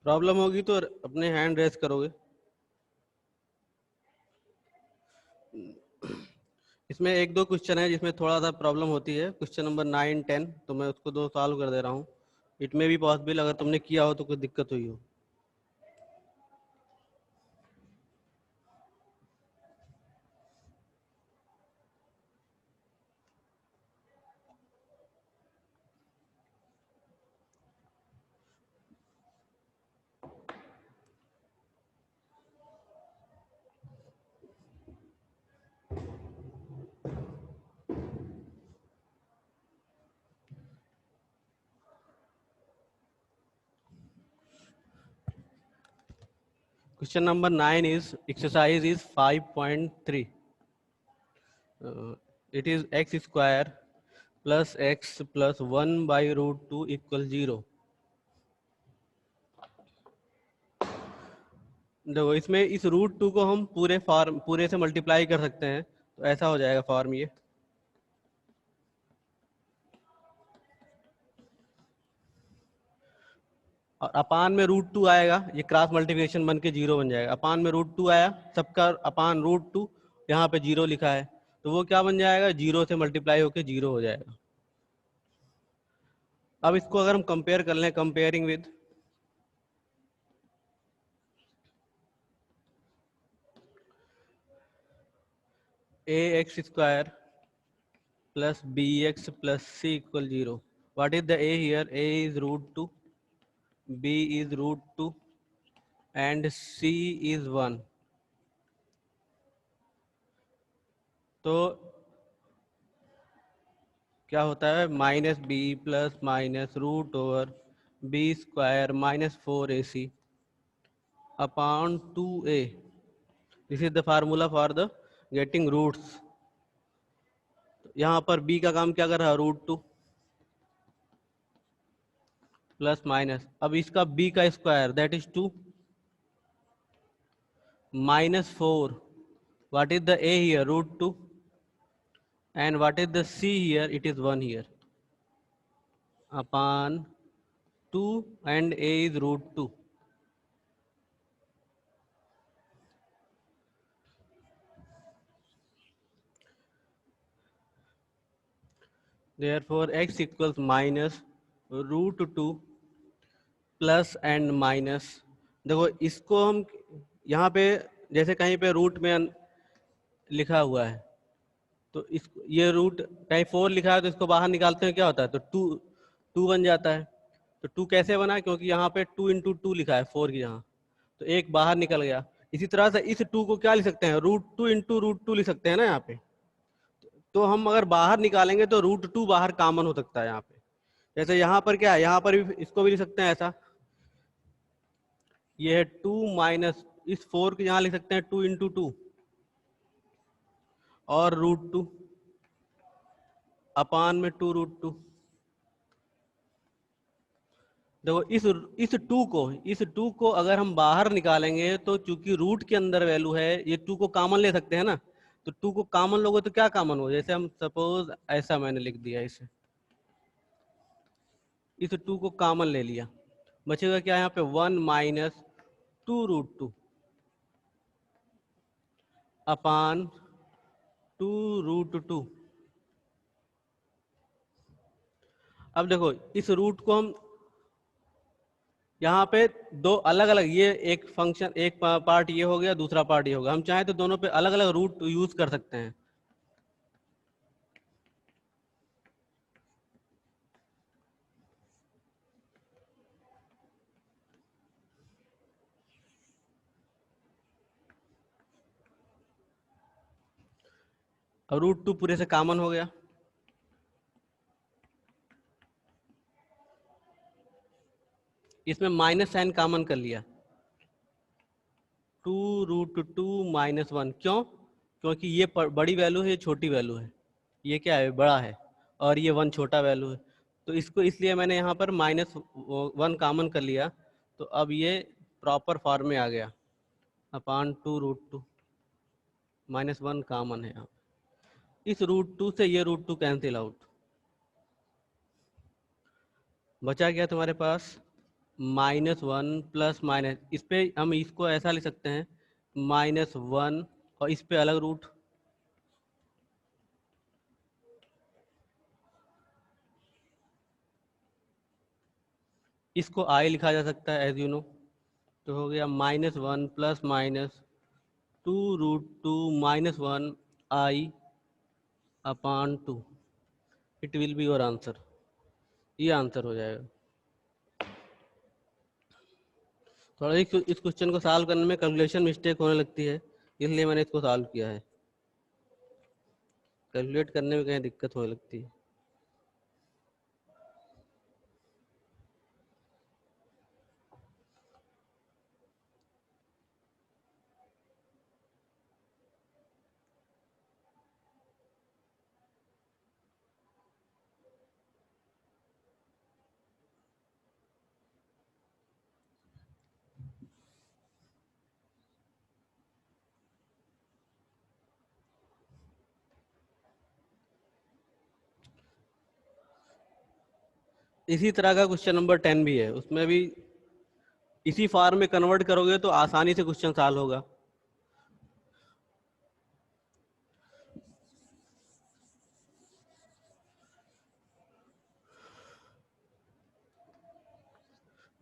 Problem होगी तो अपने हैंड रेस करोगे। इसमें एक दो क्वेश्चन है जिसमें थोड़ा सा प्रॉब्लम होती है, क्वेश्चन नंबर 9, 10, तो मैं उसको दो सॉल्व कर दे रहा हूँ। इट में भी पॉसिबल अगर तुमने किया हो तो कोई दिक्कत हुई हो। Question number 9 is exercise is 5.3. It is x square plus x plus 1 by root 2 equals 0. देखो इसमें इस रूट 2 को हम पूरे से मल्टीप्लाई कर सकते हैं, तो ऐसा हो जाएगा फॉर्म ये। और अपान में रूट 2 आएगा, ये क्रॉस मल्टीप्लिकेशन बन के 0 बन जाएगा। अपान में रूट 2 आया, सबका अपान रूट 2, यहाँ पे 0 लिखा है, तो वो क्या बन जाएगा, 0 से मल्टीप्लाई होके 0 हो जाएगा। अब इसको अगर हम कंपेयर कर लें, comparing with ax square plus bx plus c equal 0. What is the a here? A is root 2, b is root 2 and c is 1. तो क्या होता है, minus B plus minus root over B square minus 4ac upon 2a. This is the formula for the getting roots. यहाँ पर b का काम क्या कर रहा है, रूट 2 प्लस माइनस, अब इसका b का square that is 2 minus 4. What is the a here? Root 2. And what is the c here? It is 1 here. Upon 2 and a is root 2. Therefore x equals minus root 2 plus and minus. देखो इसको हम यहाँ पे जैसे कहीं पे root में लिखा हुआ है, तो इस ये रूट कहीं 4 लिखा है, तो इसको बाहर निकालते हैं क्या होता है, तो 2 बन जाता है। तो 2 कैसे बना, क्योंकि यहाँ पे 2 इंटू 2 लिखा है 4 की जहाँ, तो एक बाहर निकल गया। इसी तरह से इस 2 को क्या लिख सकते हैं, रूट 2 इंटू रूट 2 लिख सकते हैं ना यहाँ पे। तो हम अगर बाहर निकालेंगे तो रूट 2 बाहर कॉमन हो सकता है यहाँ पे। जैसे यहाँ पर क्या है, यहाँ पर भी इसको भी लिख सकते हैं ऐसा, ये है 2 माइनस इस 4 के यहाँ लिख सकते हैं 2 इंटू 2 और रूट 2 अपान में 2 रूट 2। देखो इस 2 को अगर हम बाहर निकालेंगे तो चूंकि रूट के अंदर वैल्यू है, ये 2 को कॉमन ले सकते हैं ना, तो 2 को कॉमन लोगे तो क्या कॉमन हो, जैसे हम सपोज ऐसा मैंने लिख दिया, इसे इस 2 को कॉमन ले लिया, बचेगा क्या यहाँ पे 1 माइनस 2 रूट 2 अपान 2 रूट 2। अब देखो इस रूट को हम यहाँ पे दो अलग अलग, ये एक फंक्शन, एक पार्ट ये हो गया, दूसरा पार्ट ये होगा, हम चाहे तो दोनों पे अलग अलग रूट यूज कर सकते हैं। अब रूट 2 पूरे से कॉमन हो गया, इसमें माइनस साइन कॉमन कर लिया, 2 रूट 2 माइनस 1। क्यों, क्योंकि ये बड़ी वैल्यू है, ये छोटी वैल्यू है, ये क्या है, बड़ा है, और ये 1 छोटा वैल्यू है, तो इसको इसलिए मैंने यहाँ पर माइनस 1 कॉमन कर लिया, तो अब ये प्रॉपर फॉर्म में आ गया, अपान 2 रूट 2 माइनस 1 कॉमन है यहाँ। इस रूट 2 से ये रूट 2 कैंसिल आउट, बचा क्या तुम्हारे पास -1 प्लस माइनस, इस पे हम इसको ऐसा लिख सकते हैं -1 और इस पे अलग रूट, इसको आई लिखा जा सकता है एज यू नो। तो हो गया -1 plus minus 2√2 - 1 I upon 2। It will be your answer. ये आंसर हो जाएगा। थोड़ा इस क्वेश्चन को सॉल्व करने में कैलकुलेशन मिस्टेक होने लगती है, इसलिए मैंने इसको सॉल्व किया है। कैलकुलेट करने में कहीं दिक्कत होने लगती है। इसी तरह का क्वेश्चन नंबर 10 भी है, उसमें भी इसी फॉर्म में कन्वर्ट करोगे तो आसानी से क्वेश्चन सॉल्व होगा।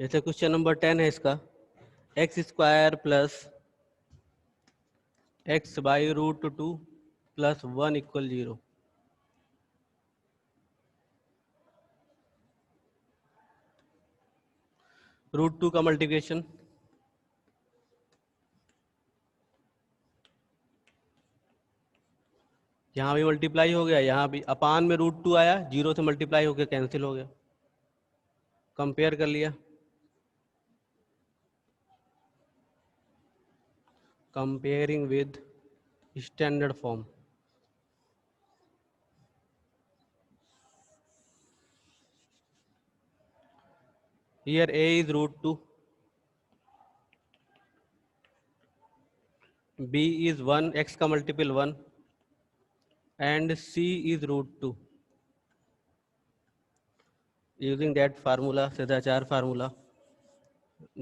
जैसे क्वेश्चन नंबर 10 है इसका, x² प्लस x/√2 प्लस 1 = 0। √2 का मल्टीप्लिकेशन, यहाँ भी मल्टीप्लाई हो गया, यहाँ भी अपान में √2 आया, 0 से मल्टीप्लाई होकर कैंसिल हो गया। कंपेयर कर लिया, comparing with standard form. Here a is √2, b is 1, x का multiple 1, and c is √2। Using that formula, Siddhacharya formula,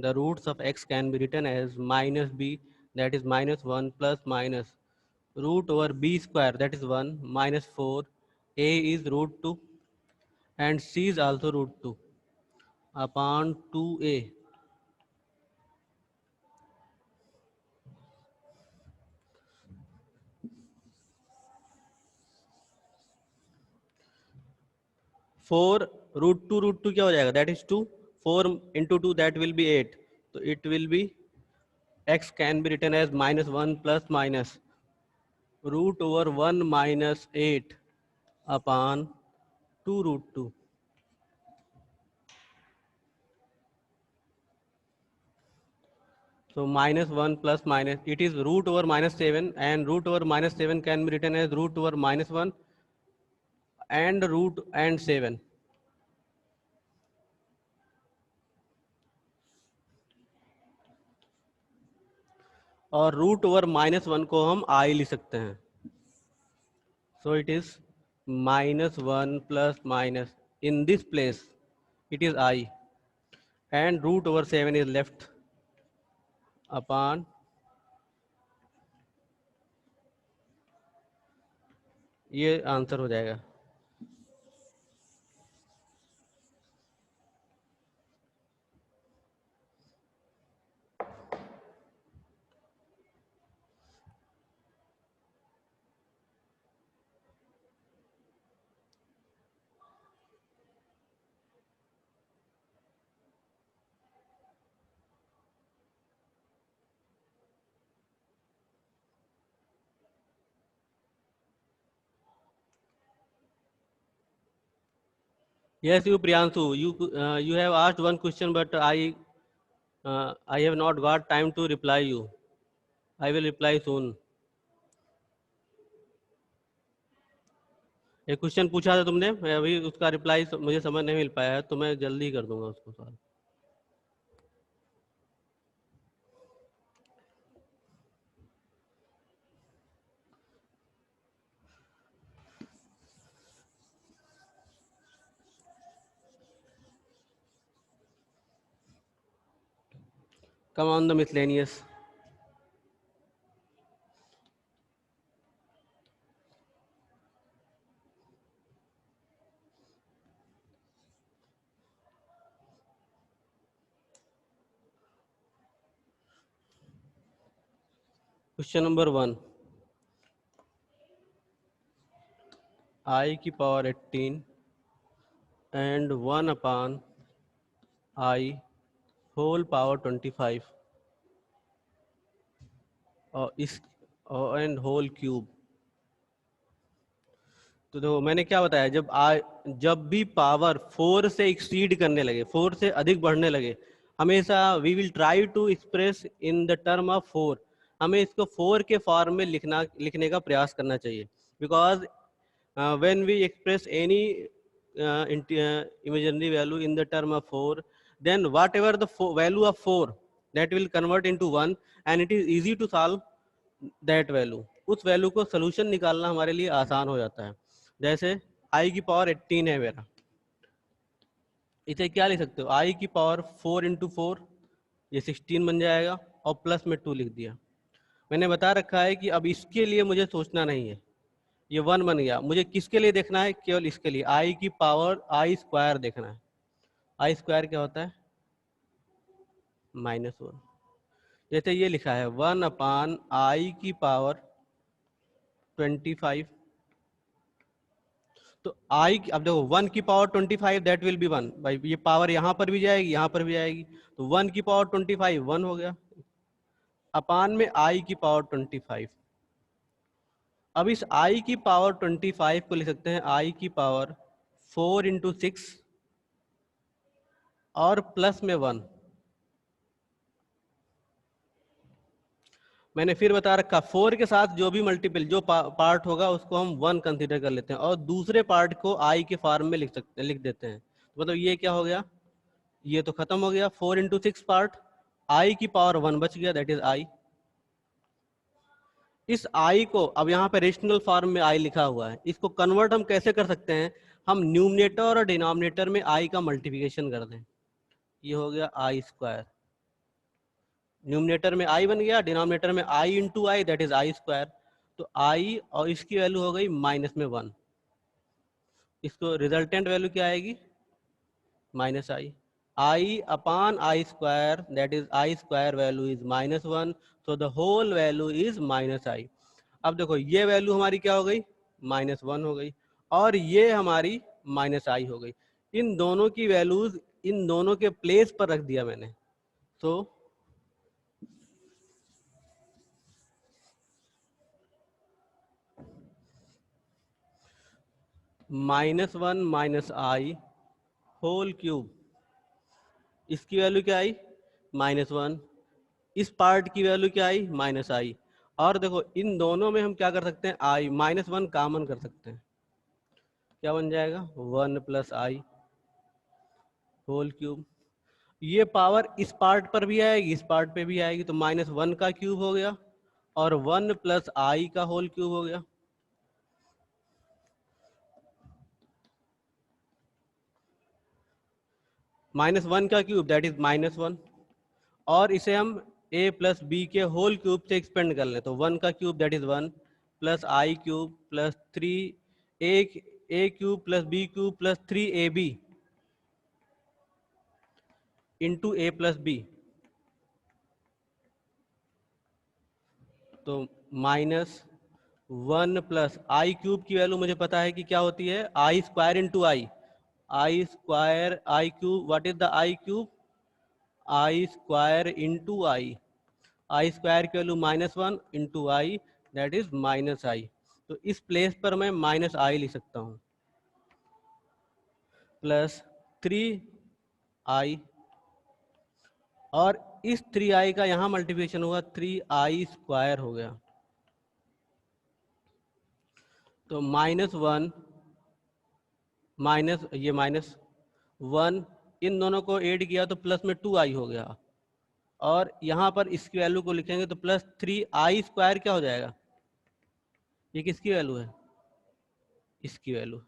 the roots of x can be written as -b, that is -1 plus minus root over b square, that is 1 minus 4, a is √2 and c is also √2 upon 2a। 4 √2 क्या हो जाएगा, that is 2, 4 into 2 that will be 8, so it will be x can be written as -1 plus minus root over 1 minus 8 upon 2√2। So -1 plus minus, it is root over -7, and root over -7 can be written as root over -1 and root and 7, और root over -1 को हम आई लिख सकते हैं। So it is -1 plus minus, in this place it is I, and root over 7 is left upon, ये answer हो जाएगा। Yes, you Priyanshu, you have asked one question, but I have not got time to reply you. I will reply soon. एक question पूछा था तुमने, मैं अभी उसका रिप्लाई मुझे समझ नहीं मिल पाया है, तो मैं जल्दी कर दूंगा उसको solve. Come on the miscellaneous. Question number 1. I की power 18 and 1 upon I whole power 25 और इस and whole cube. तो देखो मैंने क्या बताया, जब भी पावर 4 से एक्सीड करने लगे, 4 से अधिक बढ़ने लगे, हमेशा we will try to express in the term of 4. हमें इसको 4 के फॉर्म में लिखने का प्रयास करना चाहिए. Because when we express any imaginary value in the term of 4, then whatever the value of 4, that will convert into 1 and it is easy to solve that value. उस वैल्यू को सोल्यूशन निकालना हमारे लिए आसान हो जाता है. जैसे i की पावर 18 है मेरा, इसे क्या लिख सकते हो, i की पावर 4 इंटू 4, ये 16 बन जाएगा और प्लस में 2 लिख दिया. मैंने बता रखा है कि अब इसके लिए मुझे सोचना नहीं है, ये 1 बन गया. मुझे किसके लिए देखना है, केवल इसके लिए, i की पावर i स्क्वायर देखना है. i स्क्वायर क्या होता है, -1. जैसे ये लिखा है 1 अपान i की पावर 25. तो i अब देखो 1 की पावर 25 दैट विल बी 1. भाई ये पावर यहाँ पर भी जाएगी, यहाँ पर भी जाएगी, तो 1 की पावर 25 1 हो गया, अपान में i की पावर 25. अब इस i की पावर 25 को लिख सकते हैं i की पावर 4 इंटू 6 और प्लस में 1. मैंने फिर बता रखा 4 के साथ जो भी मल्टीपल जो पार्ट होगा उसको हम 1 कंसीडर कर लेते हैं और दूसरे पार्ट को i के फॉर्म में लिख देते हैं. तो मतलब ये क्या हो गया, ये तो खत्म हो गया. 4 इंटू 6 पार्ट, i की पावर 1 बच गया, दैट इज i. इस i को अब यहाँ पे रेशनल फॉर्म में i लिखा हुआ है, इसको कन्वर्ट हम कैसे कर सकते हैं, हम न्यूमरेटर और डिनोमिनेटर में i का मल्टीप्लिकेशन कर दें. ये हो गया i स्क्वायर. न्यूमरेटर में i बन गया, डिनोमिनेटर में i into I, that is i square. तो i और इसकी वैल्यू हो गई -1. इसको रिजल्टेंट वैल्यू क्या आएगी, -i. i upon i square, that is i square value is -1, so the whole value is -i. अब देखो ये वैल्यू हमारी क्या हो गई, -1 हो गई और ये हमारी -i हो गई. इन दोनों की वैल्यूज इन दोनों के प्लेस पर रख दिया मैंने. तो -1 -i होल क्यूब, इसकी वैल्यू क्या आई, -1. इस पार्ट की वैल्यू क्या आई, -i. और देखो इन दोनों में हम क्या कर सकते हैं, i -1 कॉमन कर सकते हैं. क्या बन जाएगा, 1 + i होल क्यूब. ये पावर इस पार्ट पर भी आएगी, इस पार्ट पे भी आएगी, तो -1 का क्यूब हो गया और 1 + i का होल क्यूब हो गया. -1 का क्यूब दैट इज -1 और इसे हम a + b के होल क्यूब से एक्सपेंड कर लें, तो 1 का cube that is 1 + i cube + 3 a cube + b cube + 3ab into a + b. तो -1 + i क्यूब की वैल्यू मुझे पता है कि क्या होती है, i square into I square i cube. What is the i cube, i square into I square की value -1 into I, that is -i. तो इस प्लेस पर मैं -i लिख सकता हूँ, प्लस 3i और इस 3i का यहाँ मल्टीप्लिकेशन हुआ, 3i स्क्वायर हो गया. तो -1 माइनस ये -1, इन दोनों को ऐड किया तो प्लस में 2i हो गया और यहाँ पर इसकी वैल्यू को लिखेंगे तो +3i स्क्वायर क्या हो जाएगा, ये किसकी वैल्यू है, इसकी वैल्यू.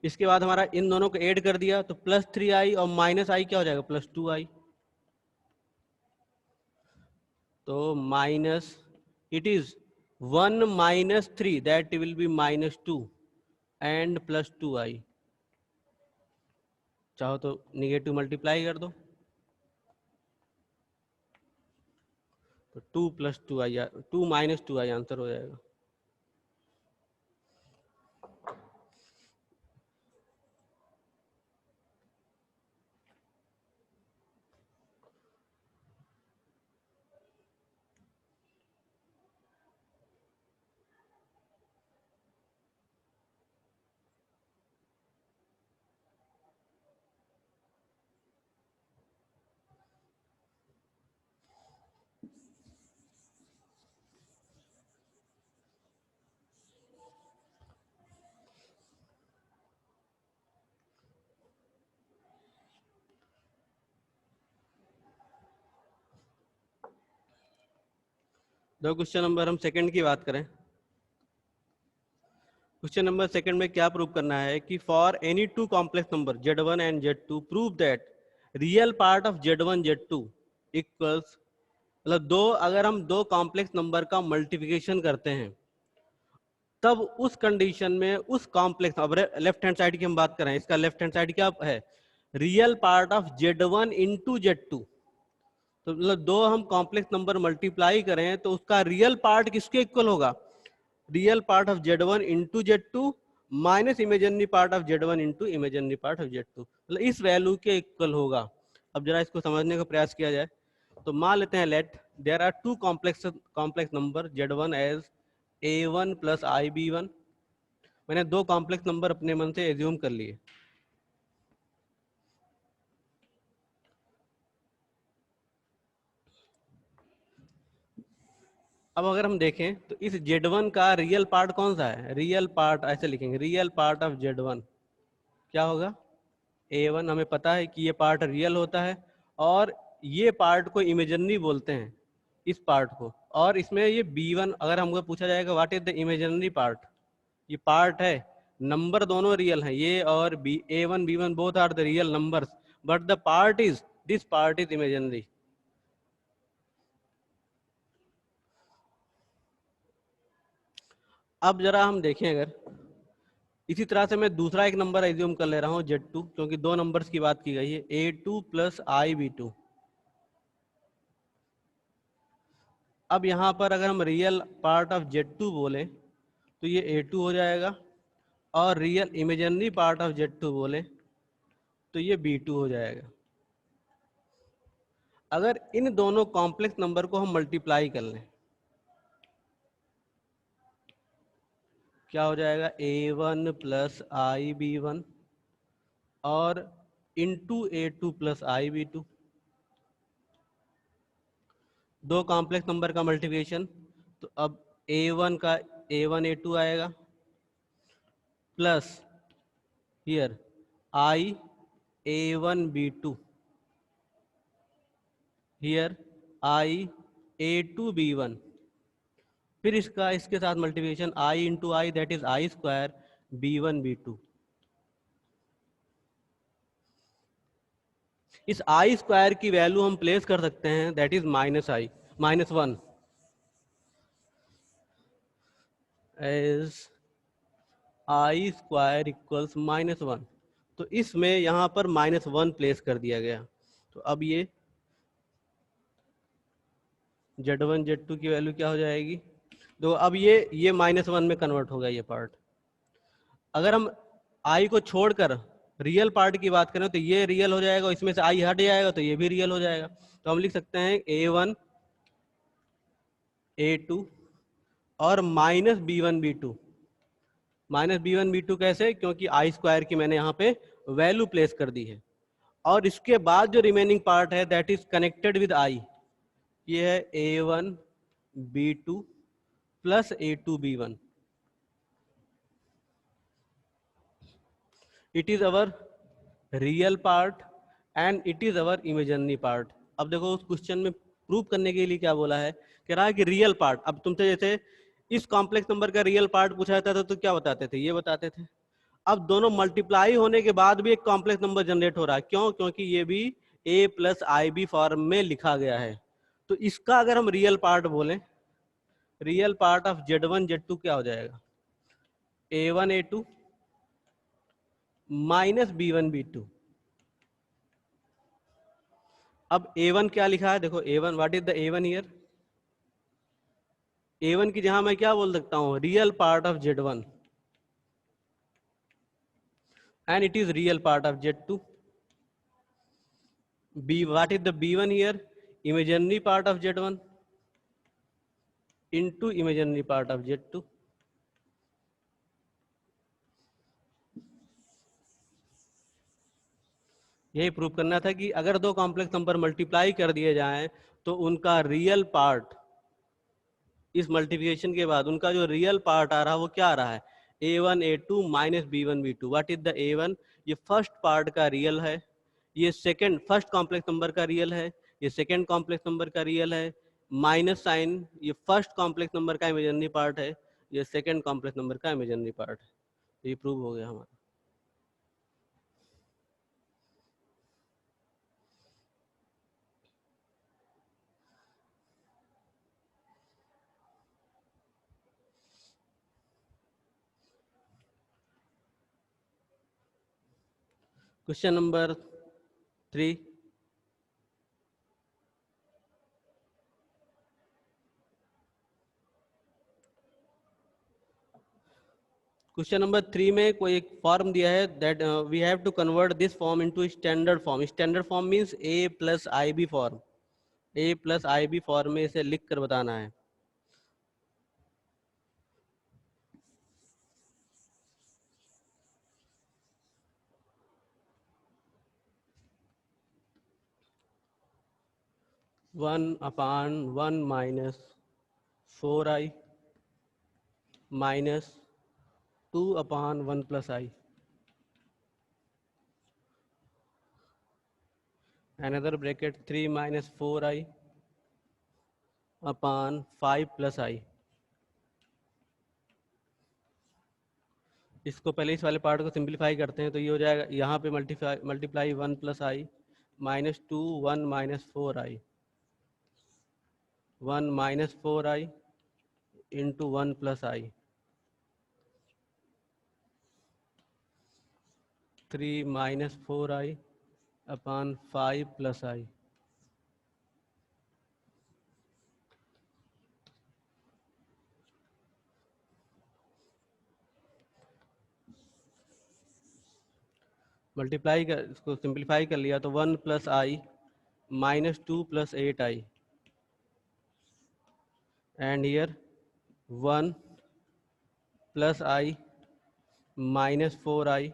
इसके बाद हमारा इन दोनों को ऐड कर दिया तो +3i और -i क्या हो जाएगा, +2i. तो minus it is 1 minus 3 that will be -2 and +2i। चाहो तो निगेटिव मल्टीप्लाई कर दो, तो 2 + 2i 2 - 2i आंसर हो जाएगा। दो क्वेश्चन नंबर हम सेकंड की बात करें। क्वेश्चन नंबर सेकंड में क्या प्रूव करना है कि for any two complex number z1 and z2 prove that real part of z1 z2 equals, मतलब दो, अगर हम दो कॉम्प्लेक्स नंबर का मल्टीप्लिकेशन करते हैं तब उस कंडीशन में उस कॉम्प्लेक्स, अब लेफ्ट हैंड साइड की हम बात करें, इसका लेफ्ट हैंड साइड क्या है, real part of z1 into z2। तो मतलब दो हम कॉम्प्लेक्स नंबर मल्टीप्लाई करें तो उसका रियल पार्ट किसके इक्वल होगा, real part of z1 into z2 minus imaginary part of z1 into imaginary part of z2, मतलब इस वैल्यू के इक्वल होगा। अब जरा इसको समझने का प्रयास किया जाए तो मान लेते हैं let there are two complex number z1 as a1 plus ib1। मैंने दो कॉम्प्लेक्स नंबर अपने मन से एज्यूम कर लिए। अब अगर हम देखें तो इस z1 का रियल पार्ट कौन सा है, रियल पार्ट ऐसे लिखेंगे, रियल पार्ट ऑफ z1 क्या होगा, a1। हमें पता है कि ये पार्ट रियल होता है और ये पार्ट को इमेजिनरी बोलते हैं, इस पार्ट को। और इसमें ये b1, अगर हमको पूछा जाएगा what is the imaginary part, ये पार्ट है, नंबर दोनों रियल हैं, ये और a1 b1 both are the real numbers, but the part is, this part is imaginary. अब जरा हम देखें, अगर इसी तरह से मैं दूसरा एक नंबर एज्यूम कर ले रहा हूँ z2, क्योंकि दो नंबर्स की बात की गई है, a2 प्लस ib2। अब यहाँ पर अगर हम रियल पार्ट ऑफ z2 बोले तो ये a2 हो जाएगा, और real imaginary part of z2 बोले तो ये b2 हो जाएगा। अगर इन दोनों कॉम्प्लेक्स नंबर को हम मल्टीप्लाई कर लें, क्या हो जाएगा, a1 प्लस ib1 और इंटू a2 प्लस ib2। दो कॉम्प्लेक्स नंबर का मल्टीप्लिकेशन, तो अब a1 का a1 a2 आएगा plus here i a1 b2, here i a2 b1। फिर इसका इसके साथ multiplication i into I, that is i square b1 b2। इस i स्क्वायर की वैल्यू हम प्लेस कर सकते हैं, that is -1 as i square equals -1। तो इसमें यहाँ पर -1 प्लेस कर दिया गया। तो अब ये z1 z2 की वैल्यू क्या हो जाएगी, तो अब ये -1 में कन्वर्ट होगा ये पार्ट। अगर हम i को छोड़कर रियल पार्ट की बात करें तो ये रियल हो जाएगा, इसमें से i हट जाएगा तो ये भी रियल हो जाएगा। तो हम लिख सकते हैं a1 a2 और minus b1 b2। Minus b1 b2 कैसे, क्योंकि i स्क्वायर की मैंने यहाँ पे वैल्यू प्लेस कर दी है। और इसके बाद जो रिमेनिंग पार्ट है that is connected with i, ये है a1 b2 plus a2 b1। It is our real part and it is our imaginary part. अब देखो उस क्वेश्चन में प्रूव करने के लिए क्या बोला है, कह रहा है कि रियल पार्ट। अब तुमसे जैसे इस कॉम्प्लेक्स नंबर का रियल पार्ट पूछा जाता था तो क्या बताते थे, ये बताते थे। अब दोनों मल्टीप्लाई होने के बाद भी एक कॉम्प्लेक्स नंबर जनरेट हो रहा है, क्यों, क्योंकि ये भी a plus I B form में लिखा गया है। तो इसका अगर हम रियल पार्ट बोलें, real part of Z1 Z2 क्या हो जाएगा, A1 A2 minus B1 B2। अब A1 क्या लिखा है, देखो A1, what is the A1 here, A1 की जहां मैं क्या बोल सकता हूं, real part of Z1 and it is real part of Z2. B, what is the B1 here, imaginary part of Z1 into imaginary part of Z2. यही prove करना था कि अगर दो कॉम्प्लेक्स नंबर मल्टीप्लाई कर दिए जाएं तो उनका रियल पार्ट, इस मल्टीप्लिकेशन के बाद उनका जो रियल पार्ट आ रहा है वो क्या आ रहा है, A1 A2 minus B1 B2। What is the A1, ये फर्स्ट पार्ट का रियल है, ये सेकंड फर्स्ट कॉम्प्लेक्स नंबर का रियल है, ये सेकंड कॉम्प्लेक्स नंबर का रियल है, माइनस साइन ये फर्स्ट कॉम्प्लेक्स नंबर का इमेजिनरी पार्ट है, ये सेकंड कॉम्प्लेक्स नंबर का इमेजिनरी पार्ट है। ये प्रूव हो गया हमारा। क्वेश्चन नंबर 3, क्वेश्चन नंबर 3 में कोई एक फॉर्म दिया है that we have to convert this form into standard form. Standard form means A plus IB form, A plus IB form में इसे लिख कर बताना है। One upon one minus 4i minus 2 upon 1 plus i, another bracket 3 minus 4i upon 5 plus i। इसको पहले इस वाले पार्ट को सिंप्लीफाई करते हैं तो ये हो जाएगा, यहाँ पे multiply 1 plus i minus 2 1 minus 4i, 1 minus 4i into 1 plus i, 3 minus 4i upon 5 plus i। Multiply कर, इसको सिंप्लीफाई कर लिया तो 1 plus I minus 2 plus 8i and here 1 plus i minus 4i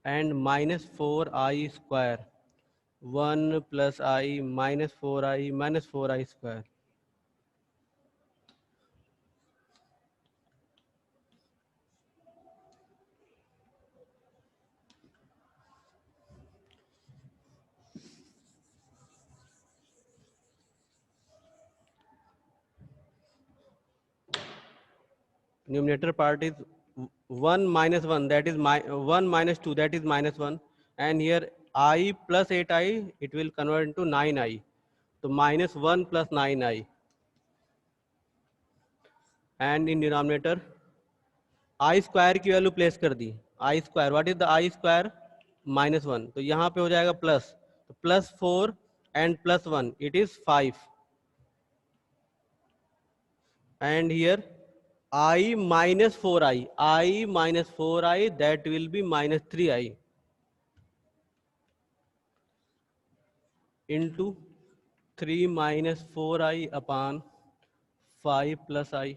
and minus 4i square, 1 plus i minus 4i minus 4i square. Numerator part is 1 minus 1, that is 1 minus 2, that is minus 1, and here I plus 8i, it will convert into 9i, so minus 1 plus 9i, and in denominator i square की value place कर दी, I square, what is the I square, minus 1, तो यहाँ पे हो जाएगा plus, तो plus 4 and plus 1 it is 5, and here I minus 4i, I minus 4i, that will be minus 3i into 3 minus 4i upon 5 plus i।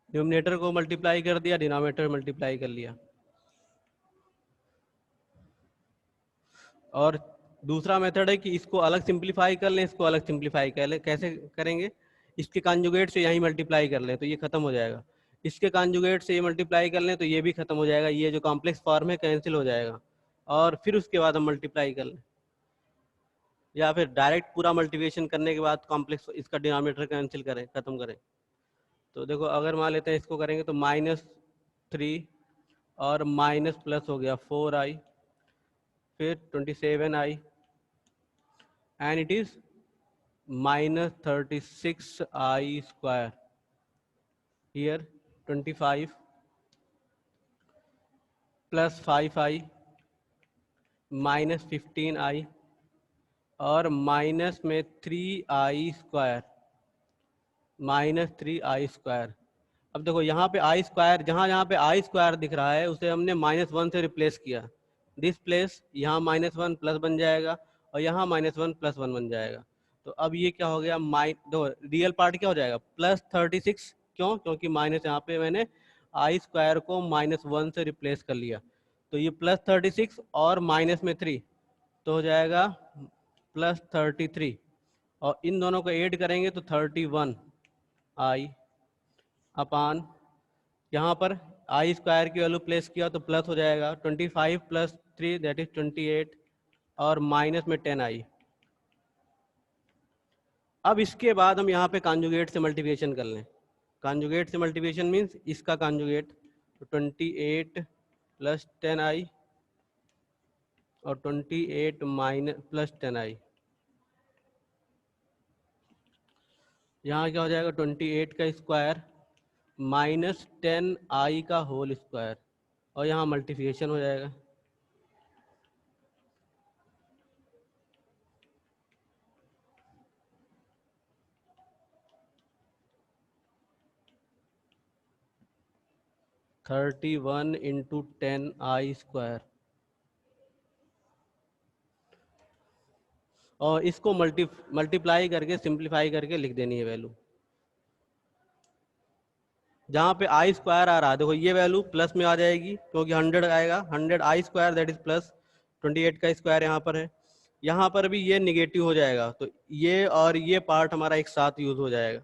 Numerator को multiply कर दिया, denominator multiply कर लिया। और दूसरा मेथड है कि इसको अलग सिंप्लीफाई कर लें, इसको अलग सिंप्लीफाई कर लें। कैसे करेंगे, इसके कॉन्जुगेट से यहीं मल्टीप्लाई कर लें तो ये खत्म हो जाएगा, इसके कॉन्जुगेट से ये मल्टीप्लाई कर लें तो ये भी खत्म हो जाएगा, ये जो कॉम्प्लेक्स फॉर्म है कैंसिल हो जाएगा, और फिर उसके बाद हम मल्टीप्लाई कर लें, या फिर डायरेक्ट पूरा मल्टीप्लिकेशन करने के बाद कॉम्प्लेक्स इसका डिनोमिनेटर कैंसिल करें, खत्म करें। तो देखो अगर मान लेते हैं इसको करेंगे तो -3 और माइनस प्लस हो गया 4i फिर 27i and it is -36i square. Here 25 plus 5i -15i और माइनस में 3i स्क्वायर, -3i स्क्वायर। अब देखो यहाँ पे आई स्क्वायर, जहाँ जहाँ पे आई स्क्वायर दिख रहा है उसे हमने -1 से रिप्लेस किया। दिस प्लेस यहाँ -1 प्लस बन जाएगा और यहाँ -1 + 1 बन जाएगा। तो अब ये क्या हो गया, दो रियल पार्ट क्या हो जाएगा +36। क्यों? क्योंकि माइनस यहाँ पे मैंने आई स्क्वायर को -1 से रिप्लेस कर लिया। तो ये +36 और -3 तो हो जाएगा +33 और इन दोनों को ऐड करेंगे तो 31i अपान, यहाँ पर आई स्क्वायर की वैल्यू प्लेस किया तो प्लस हो जाएगा 25 + 3 दैट इज 28 और माइनस में 10i। अब इसके बाद हम यहाँ पे कॉन्जुगेट से मल्टीप्लिकेशन कर लें। कॉन्जुगेट से मल्टीप्लिकेशन मीन्स इसका कॉन्जुगेट, तो 28 + 10i और 28 + 10i। यहाँ क्या हो जाएगा 28 का स्क्वायर -10i का होल स्क्वायर और यहाँ मल्टीप्लिकेशन हो जाएगा। Thirty one into 10i square और इसको मल्टीप्लाई करके सिंप्लीफाई करके लिख देनी है वैल्यू। जहाँ पे आई स्क्वायर आ रहा है देखो ये वैल्यू प्लस में आ जाएगी क्योंकि 100 आएगा, 100i square that is plus 28 का स्क्वायर यहाँ पर है। यहाँ पर भी ये निगेटिव हो जाएगा तो ये और ये पार्ट हमारा एक साथ यूज हो जाएगा।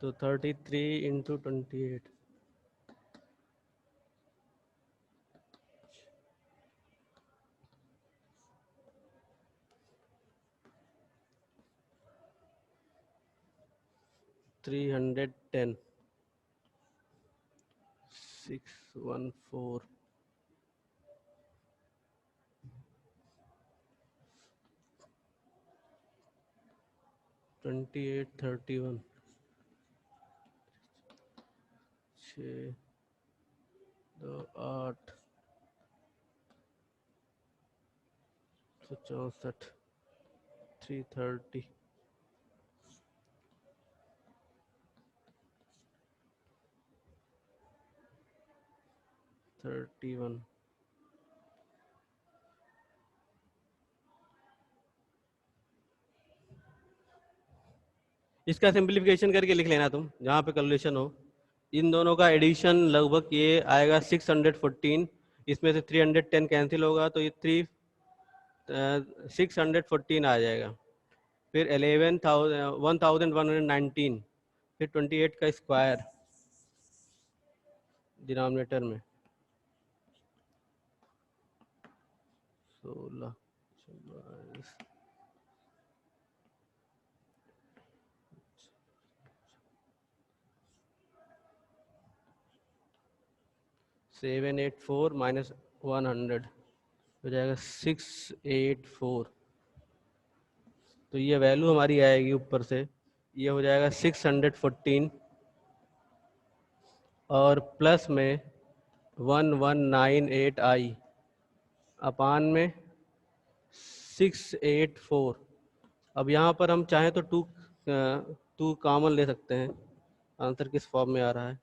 तो 33 इंटू 28 310 614 28 31 6 2 8 64 330 31। इसका सिंप्लीफिकेशन करके लिख लेना तुम जहाँ पे कैलकुलेशन हो। इन दोनों का एडिशन लगभग ये आएगा 614, इसमें से 310 कैंसिल होगा तो ये 614 आ जाएगा। फिर 1119, फिर 28 का स्क्वायर डिनोमिनेटर में 16 784 माइनस 100 हो जाएगा 684। तो ये वैल्यू हमारी आएगी ऊपर से, ये हो जाएगा 614 और प्लस में 1198i अपान में 684। अब यहाँ पर हम चाहें तो टू कॉमन ले सकते हैं। आंसर किस फॉर्म में आ रहा है,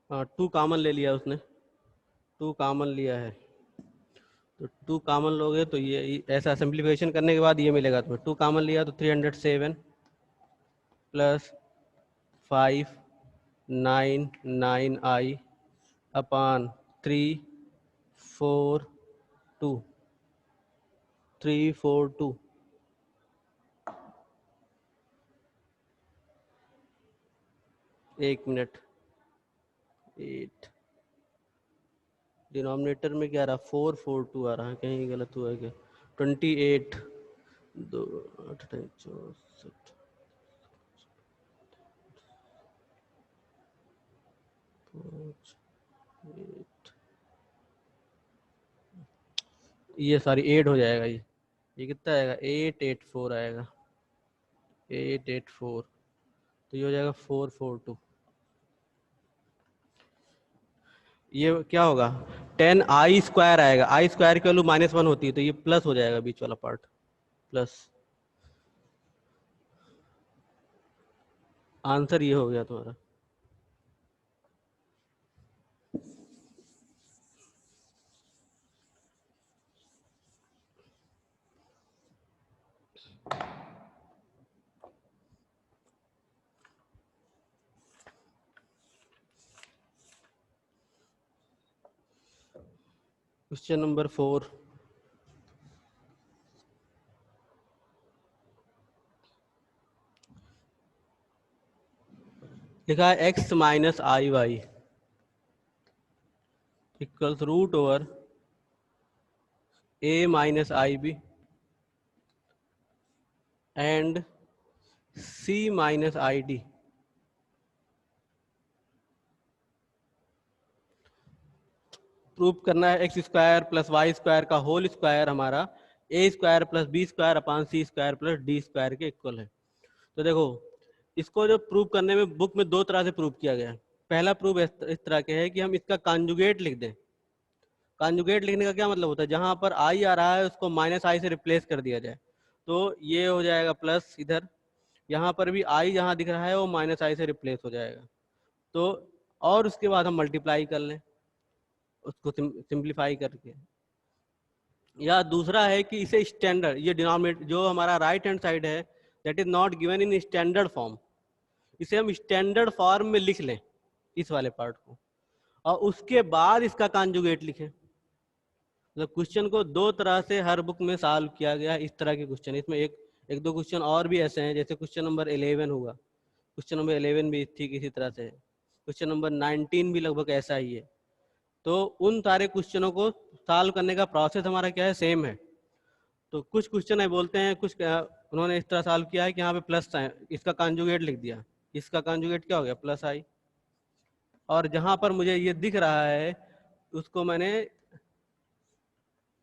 हाँ 2 कॉमन ले लिया उसने, 2 कॉमन लिया है तो 2 कॉमन लोगे तो ये ऐसा सिंप्लीफिकेशन करने के बाद ये मिलेगा तुम्हें। 2 कॉमन लिया तो 307 प्लस 599i अपान 342 एक मिनट 8 डिनोमिनेटर में क्या आ रहा, 442 आ रहा है, कहीं गलत हुआ है क्या? 28 2 8 64 5 8, ये सॉरी 8 हो जाएगा ये कितना आएगा, 884 आएगा, 884, तो ये हो जाएगा 442। ये क्या होगा, 10i² आएगा, i² की वैल्यू -1 होती है, तो ये प्लस हो जाएगा बीच वाला पार्ट, प्लस। आंसर ये हो गया तुम्हारा। क्वेश्चन नंबर 4, लिखा है x minus I Y equals root over a minus I B and c minus I D. Prove करना है x² प्लस y² का होल स्क्वायर हमारा a² plus b² upon c² plus d² के equal है। तो देखो, इसको जो प्रूव करने में बुक में दो तरह से प्रूव किया गया है। पहला प्रूफ इस तरह के है कि हम इसका कॉन्जुगेट लिख दें। कॉन्जुगेट लिखने का क्या मतलब होता है, जहां पर आई आ रहा है उसको माइनस आई से रिप्लेस कर दिया जाए, तो ये हो जाएगा प्लस इधर, यहाँ पर भी आई जहां दिख रहा है वो माइनस आई से रिप्लेस हो जाएगा। तो और उसके बाद हम मल्टीप्लाई कर लें उसको सिंप्लीफाई करके। या दूसरा है कि इसे स्टैंडर्ड, ये डिनोमिनेटर जो हमारा राइट हैंड साइड है that is not given in standard form, इसे हम स्टैंडर्ड फॉर्म में लिख लें इस वाले पार्ट को, और उसके बाद इसका कॉन्जुगेट लिखें। मतलब क्वेश्चन को दो तरह से हर बुक में सॉल्व किया गया है, इस तरह के क्वेश्चन। इसमें एक दो क्वेश्चन और भी ऐसे हैं, जैसे क्वेश्चन नंबर 11 होगा, क्वेश्चन नंबर 11 भी ठीक इसी तरह से है, क्वेश्चन नंबर 19 भी लगभग ऐसा ही है। तो उन सारे क्वेश्चनों को सॉल्व करने का प्रोसेस हमारा क्या है, सेम है। तो कुछ क्वेश्चन है बोलते हैं, कुछ उन्होंने इस तरह सॉल्व किया है कि यहाँ पे प्लस साइन, इसका कॉन्जुगेट लिख दिया, इसका कॉन्जुगेट क्या हो गया, प्लस आई। और जहां पर मुझे ये दिख रहा है उसको मैंने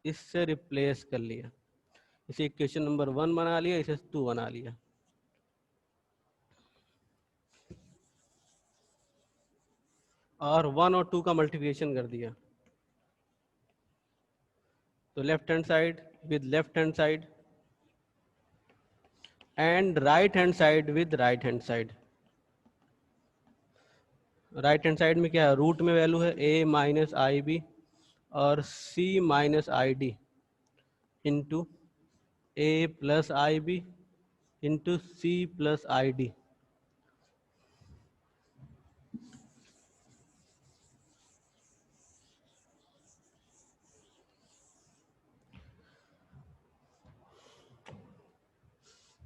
इससे रिप्लेस कर लिया, इसे इक्वेशन नंबर 1 बना लिया, इसे 2 बना लिया। और 1 और 2 का मल्टीप्लिकेशन कर दिया, तो left hand side with left hand side and right hand side with right hand side. Right hand side में क्या है, रूट में वैल्यू है a माइनस आई बी और c minus I D into a plus I B into C plus I D.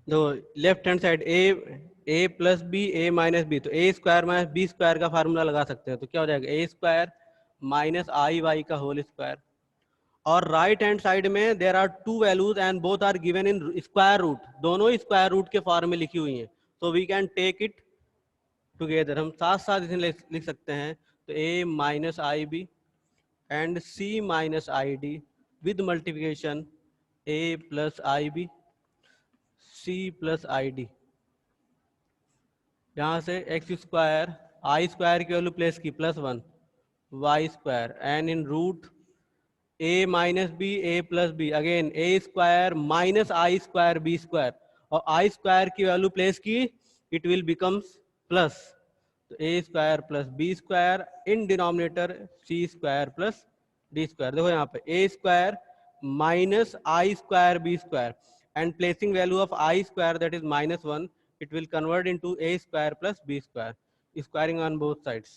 दो left hand side A plus B A minus B, तो a² minus b² का formula लगा सकते हैं, तो क्या हो जाएगा a² माइनस आई वाई का होल स्क्वायर। और राइट हैंड साइड में there are two values and both are given in square root, दोनों ही स्क्वायर रूट के फॉर्म में लिखी हुई हैं, तो we can take it together, हम साथ साथ इसे लिख सकते हैं। तो a minus I B and c minus I d with multiplication a plus I b c plus I d. यहाँ से x² i² की वैल्यू प्लेस की +1 y² and in root a minus B A plus b, again a² minus i² b², और i² की value place की, it will becomes plus, तो a² plus b² in denominator c² plus d²। देखो यहाँ पे a² minus i² b² and placing value of i² that is -1, it will convert into a² plus b², squaring on both sides.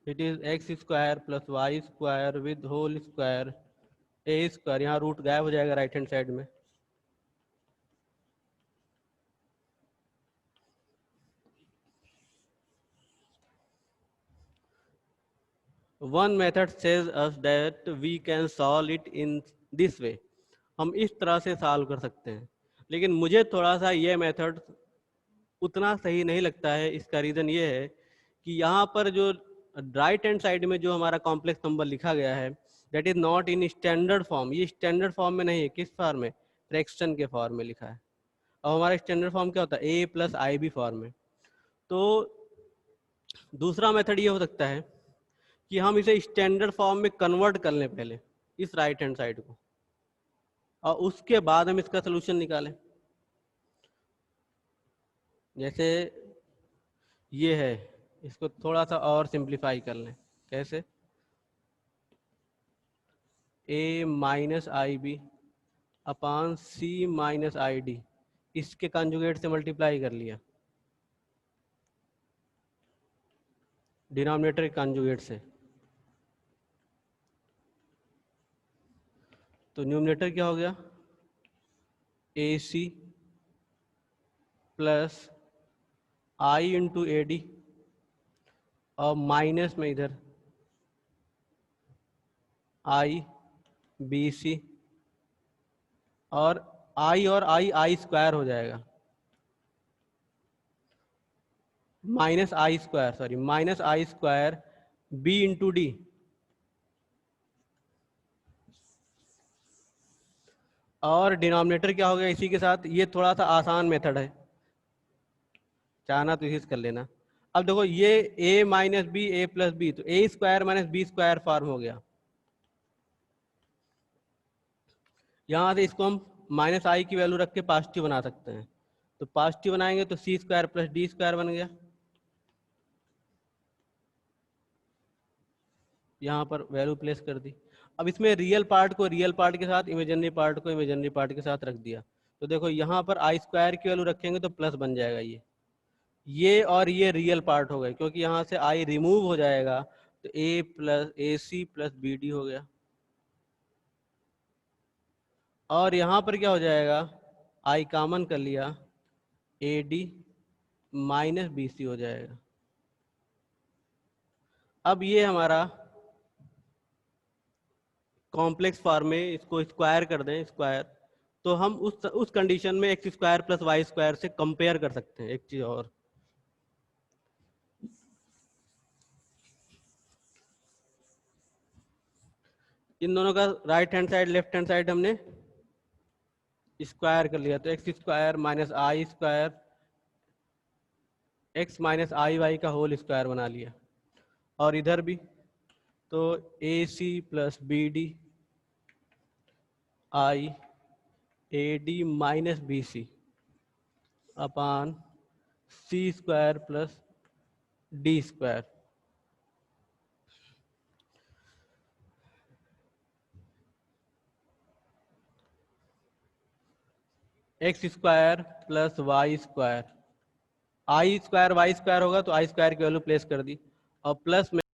It is x² plus y² with whole square a², यहाँ root गायब हो जाएगा right hand side में, one method says us that we can solve it in this way, हम इस तरह से solve कर सकते हैं। लेकिन मुझे थोड़ा सा ये मेथड उतना सही नहीं लगता है। इसका रीज़न ये है कि यहाँ पर जो राइट हैंड साइड में जो हमारा कॉम्प्लेक्स नंबर लिखा गया है that is not in standard form. ये स्टैंडर्ड फॉर्म में नहीं है। किस फॉर्म में? फ्रैक्शन के फॉर्म में लिखा है। और हमारा स्टैंडर्ड फॉर्म क्या होता है? ए प्लस आई बी फॉर्म में। तो दूसरा मेथड ये हो सकता है कि हम इसे स्टैंडर्ड फॉर्म में कन्वर्ट कर लें पहले, इस राइट हैंड साइड को, और उसके बाद हम इसका सोल्यूशन निकालें। जैसे ये है, इसको थोड़ा सा और सिंप्लीफाई कर लें। कैसे? A minus I B upon C minus I D, इसके कंजुगेट से मल्टीप्लाई कर लिया, डिनोमिनेटर के कंजुगेट से। तो न्यूमिनेटर क्या हो गया? A C plus I into A D, और माइनस में इधर आई बी सी, और आई स्क्वायर हो जाएगा, minus I square, sorry minus I square B into D, और डिनोमिनेटर क्या हो गया इसी के साथ। ये थोड़ा सा आसान मेथड है, चाहना तो इसी से कर लेना। अब देखो ये a minus B A plus B, तो A square minus B square form हो गया। यहाँ से इसको हम माइनस आई की वैल्यू रख के पॉजिटिव बना सकते हैं। तो पॉजिटिव बनाएंगे तो सी स्क्वायर प्लस डी स्क्वायर बन गया। यहाँ पर वैल्यू प्लेस कर दी। अब इसमें रियल पार्ट को रियल पार्ट के साथ, इमेजिनरी पार्ट को इमेजिनरी पार्ट के साथ रख दिया। तो देखो यहाँ पर आई स्क्वायर की वैल्यू रखेंगे तो प्लस बन जाएगा ये और ये रियल पार्ट हो गए, क्योंकि यहाँ से आई रिमूव हो जाएगा तो ए प्लस ए सी प्लस बी डी हो गया। और यहाँ पर क्या हो जाएगा? आई कॉमन कर लिया, a D minus B c हो जाएगा। अब ये हमारा कॉम्प्लेक्स फॉर्म में, इसको स्क्वायर कर दें स्क्वायर, तो हम उस कंडीशन में X square plus Y square से कंपेयर कर सकते हैं। एक चीज और, इन दोनों का right hand side left hand side हमने स्क्वायर कर लिया, तो X square minus I square X minus I Y का होल स्क्वायर बना लिया। और इधर भी तो A C plus B D I A D minus B C upon C square plus D square. X square plus Y square, I square Y square होगा तो आई square की वैल्यू प्लेस कर दी, और प्लस में